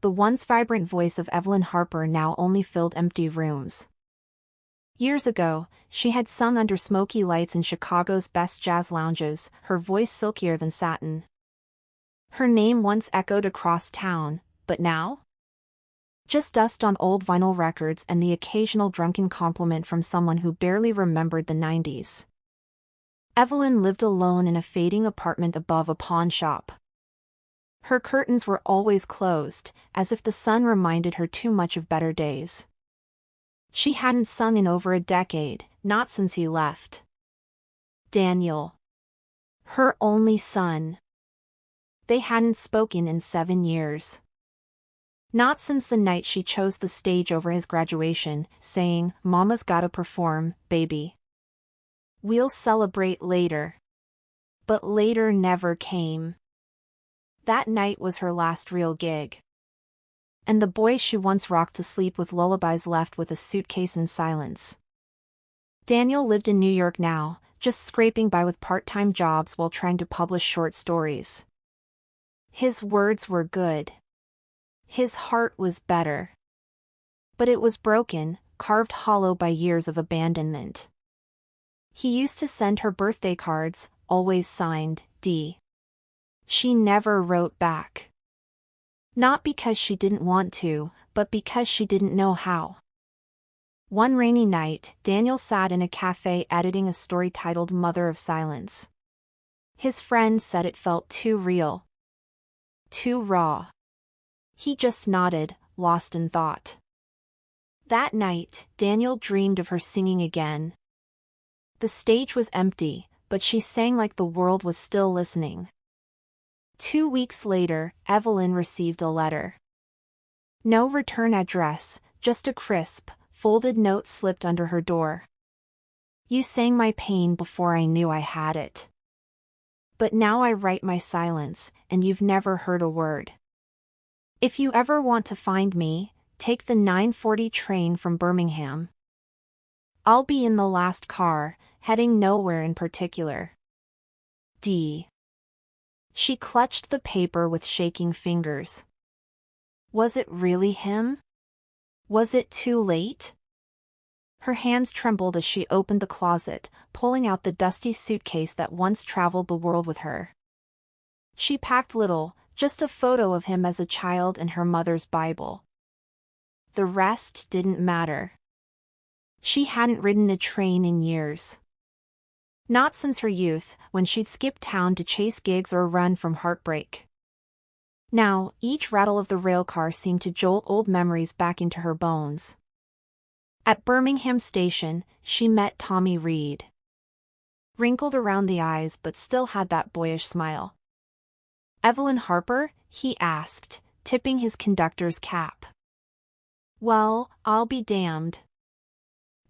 the once vibrant voice of Evelyn Harper now only filled empty rooms. Years ago, she had sung under smoky lights in Chicago's best jazz lounges, her voice silkier than satin. Her name once echoed across town, but now? Just dust on old vinyl records and the occasional drunken compliment from someone who barely remembered the 90s. Evelyn lived alone in a fading apartment above a pawn shop. Her curtains were always closed, as if the sun reminded her too much of better days. She hadn't sung in over a decade, not since he left. Daniel. Her only son. They hadn't spoken in 7 years. Not since the night she chose the stage over his graduation, saying, "Mama's gotta perform, baby. We'll celebrate later." But later never came. That night was her last real gig. And the boy she once rocked to sleep with lullabies left with a suitcase in silence. Daniel lived in New York now, just scraping by with part-time jobs while trying to publish short stories. His words were good. His heart was better. But it was broken, carved hollow by years of abandonment. He used to send her birthday cards, always signed, D. She never wrote back. Not because she didn't want to, but because she didn't know how. One rainy night, Daniel sat in a cafe editing a story titled Mother of Silence. His friends said it felt too real. Too raw. He just nodded, lost in thought. That night, Daniel dreamed of her singing again. The stage was empty, but she sang like the world was still listening. 2 weeks later, Evelyn received a letter. No return address, just a crisp, folded note slipped under her door. "You sang my pain before I knew I had it. But now I write my silence, and you've never heard a word. If you ever want to find me, take the 9:40 train from Birmingham. I'll be in the last car, heading nowhere in particular. D." She clutched the paper with shaking fingers. Was it really him? Was it too late? Her hands trembled as she opened the closet, pulling out the dusty suitcase that once traveled the world with her. She packed little, just a photo of him as a child and her mother's Bible. The rest didn't matter. She hadn't ridden a train in years. Not since her youth, when she'd skip town to chase gigs or run from heartbreak. Now, each rattle of the railcar seemed to jolt old memories back into her bones. At Birmingham Station, she met Tommy Reed. Wrinkled around the eyes but still had that boyish smile. "Evelyn Harper?" he asked, tipping his conductor's cap. "Well, I'll be damned."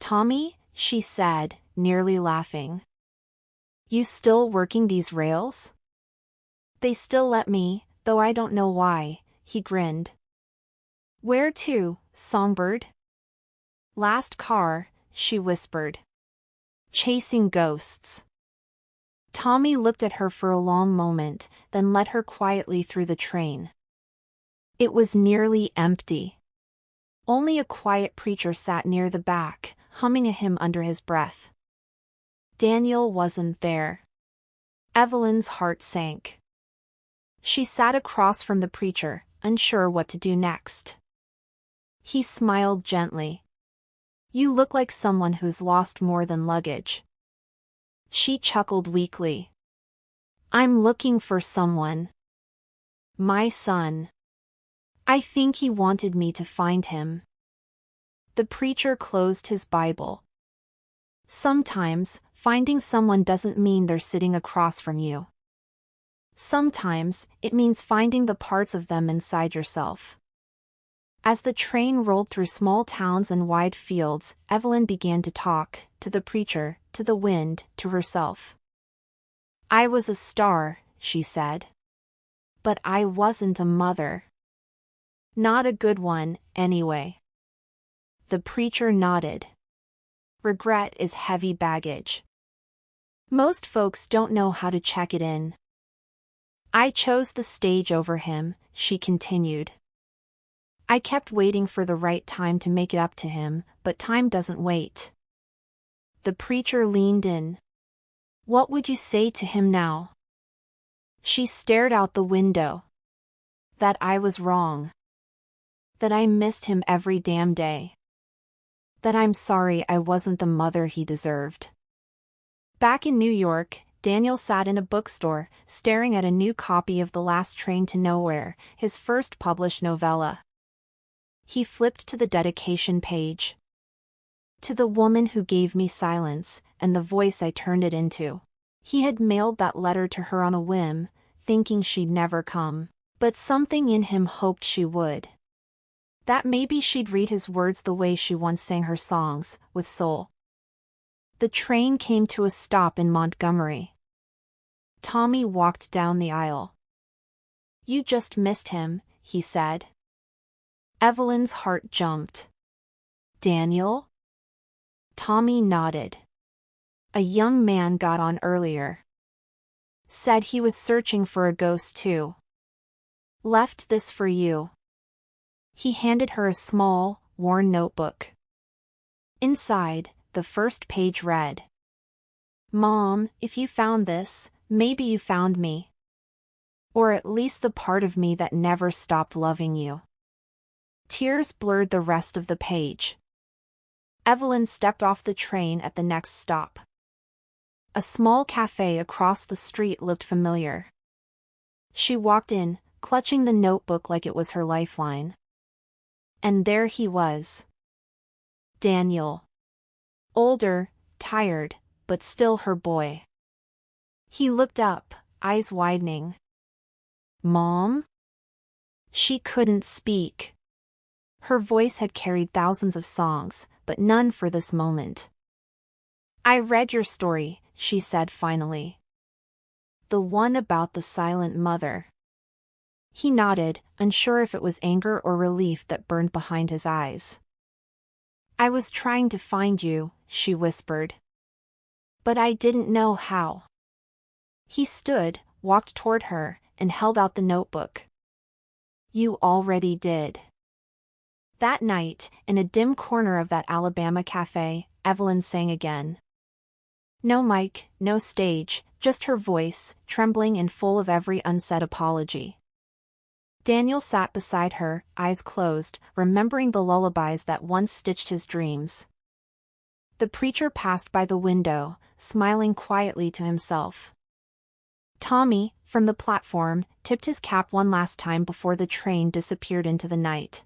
"Tommy," she said, nearly laughing. "You still working these rails?" "They still let me, though I don't know why," he grinned. "Where to, Songbird?" "Last car," she whispered. "Chasing ghosts." Tommy looked at her for a long moment, then led her quietly through the train. It was nearly empty. Only a quiet preacher sat near the back, humming a hymn under his breath. Daniel wasn't there. Evelyn's heart sank. She sat across from the preacher, unsure what to do next. He smiled gently. "You look like someone who's lost more than luggage." She chuckled weakly. "I'm looking for someone. My son. I think he wanted me to find him." The preacher closed his Bible. "Sometimes, finding someone doesn't mean they're sitting across from you. Sometimes, it means finding the parts of them inside yourself." As the train rolled through small towns and wide fields, Evelyn began to talk, to the preacher, to the wind, to herself. "I was a star," she said. "But I wasn't a mother. Not a good one, anyway." The preacher nodded. "Regret is heavy baggage. Most folks don't know how to check it in. I chose the stage over him," she continued. I kept waiting for the right time to make it up to him, but time doesn't wait. The preacher leaned in. What would you say to him now? She stared out the window. That I was wrong. That I missed him every damn day. That I'm sorry I wasn't the mother he deserved. Back in New York, Daniel sat in a bookstore, staring at a new copy of The Last Train to Nowhere, his first published novella. He flipped to the dedication page. To the woman who gave me silence, and the voice I turned it into. He had mailed that letter to her on a whim, thinking she'd never come. But something in him hoped she would. That maybe she'd read his words the way she once sang her songs, with soul. The train came to a stop in Montgomery. Tommy walked down the aisle. You just missed him, he said. Evelyn's heart jumped. Daniel? Tommy nodded. A young man got on earlier. Said he was searching for a ghost too. Left this for you. He handed her a small, worn notebook. Inside, the first page read. Mom, if you found this, maybe you found me. Or at least the part of me that never stopped loving you. Tears blurred the rest of the page. Evelyn stepped off the train at the next stop. A small cafe across the street looked familiar. She walked in, clutching the notebook like it was her lifeline. And there he was. Daniel. Older, tired, but still her boy. He looked up, eyes widening. Mom? She couldn't speak. Her voice had carried thousands of songs, but none for this moment. I read your story, she said finally. The one about the silent mother. He nodded, unsure if it was anger or relief that burned behind his eyes. I was trying to find you, she whispered. But I didn't know how. He stood, walked toward her, and held out the notebook. You already did. That night, in a dim corner of that Alabama cafe, Evelyn sang again. No mic, no stage, just her voice, trembling and full of every unsaid apology. Daniel sat beside her, eyes closed, remembering the lullabies that once stitched his dreams. The preacher passed by the window, smiling quietly to himself. Tommy, from the platform, tipped his cap one last time before the train disappeared into the night.